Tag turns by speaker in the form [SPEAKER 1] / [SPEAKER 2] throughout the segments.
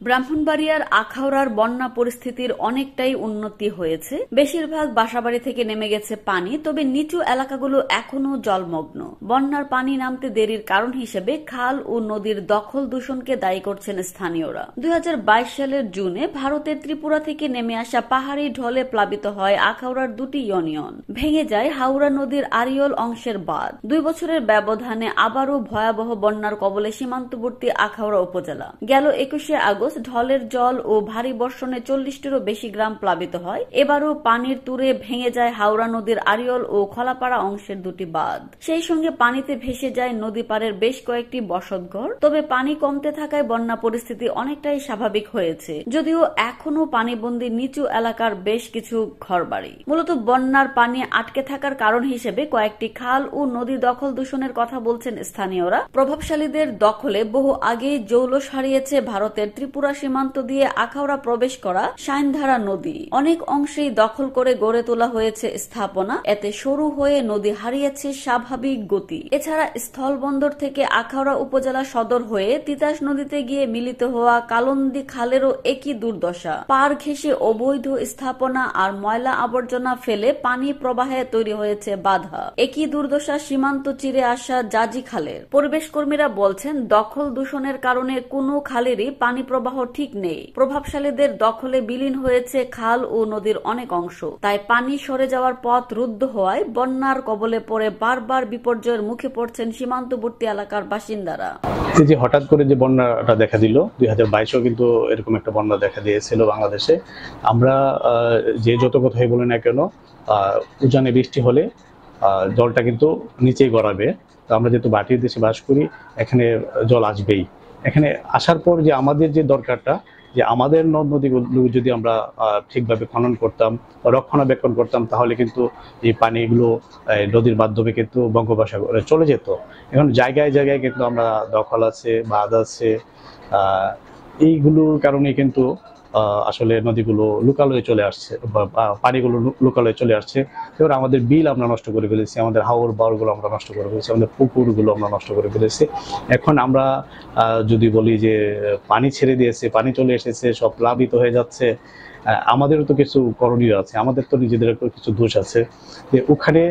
[SPEAKER 1] ব্রাহ্মণবাড়িয়ার আখাউড়ার বন্যা পরিস্থিতির অনেকটাই উন্নতি হয়েছে। বেশিরভাগ বাসাবাড়ি থেকে নেমে গেছে পানি, তবে নিচু এলাকাগুলো এখনো জলমগ্ন। বন্যার পানি নামতে দেরির কারণ হিসেবে খাল ও নদীর দখল দূষণকে দায়ী করছেন স্থানীয়রা। 2022 সালের জুনে ভারতের ত্রিপুরা থেকে নেমে আসা পাহাড়ি ঢলে প্লাবিত হয় আখাউড়ার দুটি ইউনিয়ন। ভেঙে যায় হাওড়া নদীর আরিয়ল অংশের বাঁধ। 2 বছরের ব্যবধানে আবারও ভয়াবহ বন্যার কবলে সীমান্তবর্তী আখাউড়া উপজেলা। গেল 21শে আগস্ট ঢলের জল ও ভারী বর্ষণে 40টিরও বেশি গ্রাম প্লাবিত হয়। এবারও পানির তুরে ভেঙে যায় হাওড়া নদীর আরিয়ল ও খলাপাড়া অংশের দুটি বাঁধ। সেই সঙ্গে পানিতে ভেসে যায় নদী পাড়ের বেশ কয়েকটি বসতঘর। তবে পানি কমতে থাকায় বন্যা পরিস্থিতি অনেকটাই স্বাভাবিক হয়েছে, যদিও এখনো পানিবন্দী নিচু এলাকার বেশ কিছু ঘরবাড়ি। মূলত বন্যার পানি আটকে থাকার কারণ হিসেবে কয়েকটি খাল ও নদী দখল দূষণের কথা বলছেন স্থানীয়রা। প্রভাবশালীদের দখলে বহু আগেই জৌলস হারিয়েছে ভারতের ত্রিপুরা সীমান্ত দিয়ে আখাউড়া প্রবেশ করা সাইনধারা নদী। অনেক অংশেই দখল করে গড়ে তোলা হয়েছে স্থাপনা। এতে সরু হয়ে নদী হারিয়েছে স্বাভাবিক গতি। এছাড়া স্থলবন্দর থেকে আখাউড়া উপজেলা সদর হয়ে তিতাস নদীতে গিয়ে মিলিত হওয়া কালন্দি খালেরও একই দুর্দশা। পাড় ঘেঁষে অবৈধ স্থাপনা আর ময়লা আবর্জনা ফেলে পানি প্রবাহে তৈরি হয়েছে বাধা। একই দুর্দশা সীমান্ত চিরে আসা জাজি খালের। পরিবেশ কর্মীরা বলছেন, দখল দূষণের কারণে কোনো খালেরই পানি প্রবাহ ঠিক নেই। প্রভাবশালীদের দখলে বিলীন হয়েছে খাল ও নদীর অনেক অংশ। তাই পানি সরে যাওয়ার পথ রুদ্ধ হওয়ায় বন্যার কবলে পড়ে বারবার বিপর্যয়ের মুখে পড়ছেন সীমান্তবর্তী এলাকার বাসিন্দারা।
[SPEAKER 2] এই যে হঠাৎ করে যে বন্যাটা দেখা দিল, 2022-এও কিন্তু এরকম একটা বন্যা দেখা দিয়েছিল বাংলাদেশে। আমরা যে যত কথাই বলি না কেন, উজানে বৃষ্টি হলে জলটা কিন্তু নিচেই গড়াবে। তো আমরা যেহেতু মাটির দেশে বাস করি, এখানে জল আসবেই। এখানে আসার পর যে আমাদের যে দরকারটা, যে আমাদের নদ নদীগুলো যদি আমরা ঠিকভাবে খনন করতাম, রক্ষণাবেক্ষণ করতাম, তাহলে কিন্তু এই পানিগুলো নদীর মাধ্যমে কিন্তু বঙ্গোপসাগরে চলে যেত। এখন জায়গায় জায়গায় কিন্তু আমরা দখল আছে, বাঁধ আছে, এইগুলোর কারণে কিন্তু আসলে নদীগুলো লোকালয়ে চলে আসছে, পানিগুলো লোকালয়ে চলে আসছে। এবার আমাদের বিল আমরা নষ্ট করে ফেলেছি, আমাদের হাওর বাওরগুলো আমরা নষ্ট করে ফেলেছি, আমাদের পুকুরগুলো আমরা নষ্ট করে ফেলেছি। এখন আমরা যদি বলি যে পানি ছেড়ে দিয়েছে, পানি চলে এসেছে, সব প্লাবিত হয়ে যাচ্ছে, আমাদেরও তো কিছু করণীয় আছে, আমাদের তো নিজেদের কিছু দোষ আছে। যে ওখানে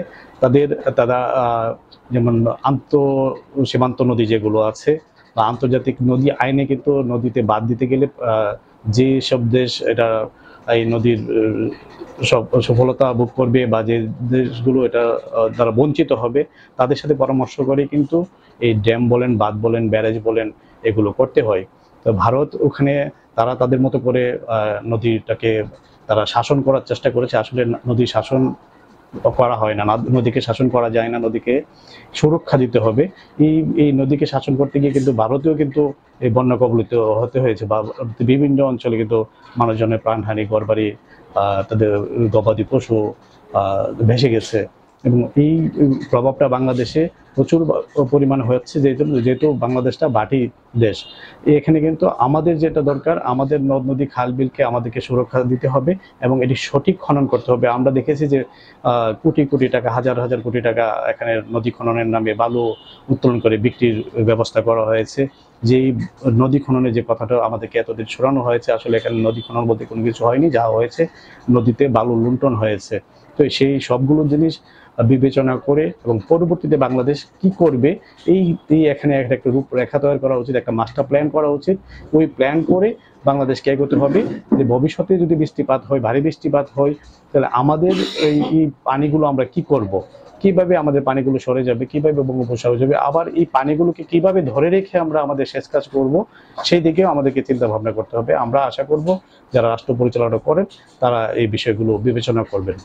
[SPEAKER 2] তারা যেমন সীমান্ত নদী যেগুলো আছে বা আন্তর্জাতিক নদী আইনে কিন্তু নদীতে বাদ দিতে গেলে যে সব দেশ এটা এই নদীর সফলতা ভোগ করবে বা যে দেশগুলো এটা দ্বারা বঞ্চিত হবে, তাদের সাথে পরামর্শ করে কিন্তু এই ড্যাম বলেন, বাঁধ বলেন, ব্যারেজ বলেন, এগুলো করতে হয়। তো ভারত ওখানে তারা তাদের মতো করে নদীটাকে তারা শাসন করার চেষ্টা করেছে। আসলে নদী শাসন করা হয় না, নদীকে শাসন করা যায় না, নদীকে সুরক্ষা দিতে হবে। এই নদীকে শাসন করতে গিয়ে কিন্তু ভারতেও কিন্তু এই বন্যা কবলিত হতে হয়েছে, বা বিভিন্ন অঞ্চলে কিন্তু মানুষজনের প্রাণহানি, ঘরবাড়ি, তাদের গবাদি পশু ভেসে গেছে। এবং এই প্রভাবটা বাংলাদেশে প্রচুর পরিমাণে হচ্ছে, যেহেতু বাংলাদেশটা মাটি দেশ। এখানে কিন্তু আমাদের যেটা দরকার, আমাদের নদ নদী খাল বিলকে আমাদেরকে সুরক্ষা দিতে হবে এবং এটি সঠিক খনন করতে হবে। আমরা দেখেছি যে কোটি কোটি টাকা, হাজার হাজার কোটি টাকা এখানে নদী খননের নামে বালু উত্তোলন করে বিক্রির ব্যবস্থা করা হয়েছে। যেই নদী খননের যে কথাটা আমাদেরকে এতদিন শোনানো হয়েছে, আসলে এখানে নদী খনন বলতে কোনো কিছু হয়নি, যা হয়েছে নদীতে বালু লুণ্ঠন হয়েছে। তো সেই সবগুলো জিনিস বিবেচনা করে এবং পরবর্তীতে বাংলাদেশ কি করবে, এই এখানে একটা রূপরেখা তৈরি করা উচিত, একটা মাস্টার প্ল্যান করা উচিত। ওই প্ল্যান করে বাংলাদেশকে এগোতে হবে যে ভবিষ্যতে যদি বৃষ্টিপাত হয়, ভারী বৃষ্টিপাত হয়, তাহলে আমাদের এই পানিগুলো আমরা কি করব, কিভাবে আমাদের পানিগুলো সরে যাবে, কিভাবে বঙ্গোপসাগরে যাবে, আবার এই পানিগুলোকে কিভাবে ধরে রেখে আমরা আমাদের শেষ কাজ করব, সেই দিকেও আমাদেরকে চিন্তা ভাবনা করতে হবে। আমরা আশা করব যারা রাষ্ট্র পরিচালনা করেন তারা এই বিষয়গুলো বিবেচনা করবেন।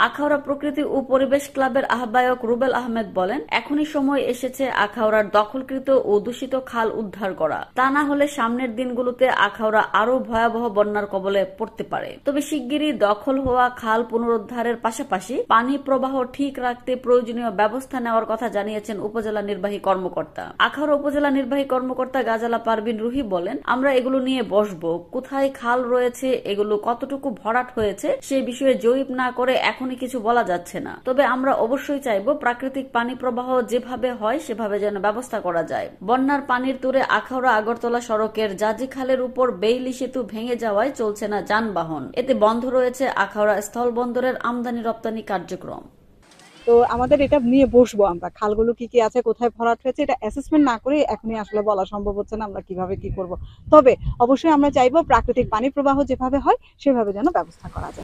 [SPEAKER 1] আখাউড়া প্রকৃতি ও পরিবেশ ক্লাবের আহ্বায়ক রুবেল আহমেদ বলেন, এখনই সময় এসেছে আখাউড়ার দখলকৃত ও দূষিত খাল উদ্ধার করা। তা না হলে সামনের দিনগুলোতে আখাউড়া আরো ভয়াবহ বন্যার কবলে পড়তে পারে। তবে শিগগিরই দখল হওয়া খাল পুনরুদ্ধারের পাশাপাশি পানি প্রবাহ ঠিক রাখতে প্রয়োজনীয় ব্যবস্থা নেওয়ার কথা জানিয়েছেন উপজেলা নির্বাহী কর্মকর্তা। আখাউড়া উপজেলা নির্বাহী কর্মকর্তা গাজালা পারভিন রুহি বলেন, আমরা এগুলো নিয়ে বসবো। কোথায় খাল রয়েছে, এগুলো কতটুকু ভরাট হয়েছে, সে বিষয়ে জরিপ না করে এখনই এখনই কিছু বলা যাচ্ছে না। তবে আমরা অবশ্যই চাইবো প্রাকৃতিক পানি প্রবাহ যেভাবে হয় সেভাবে যেন ব্যবস্থা করা যায়। বন্যার পানির তোড়ে আখাউড়া আগরতলা সড়কের জাজি খালের উপর বেইলি সেতু ভেঙে যাওয়ায় চলছে না যানবাহন। এতে বন্ধ রয়েছে আখাউড়া স্থল বন্দরের আমদানি রপ্তানি কার্যক্রম।
[SPEAKER 3] তো আমাদের এটা নিয়ে বসবো, আমরা খালগুলো কি কি আছে, কোথায় ভরাট হয়েছে, এটা অ্যাসেসমেন্ট না করে এখনই আসলে বলা সম্ভব হচ্ছে না আমরা কিভাবে কি করব। তবে অবশ্যই আমরা চাইবো প্রাকৃতিক পানি প্রবাহ যেভাবে হয় সেভাবে যেন ব্যবস্থা করা যায়।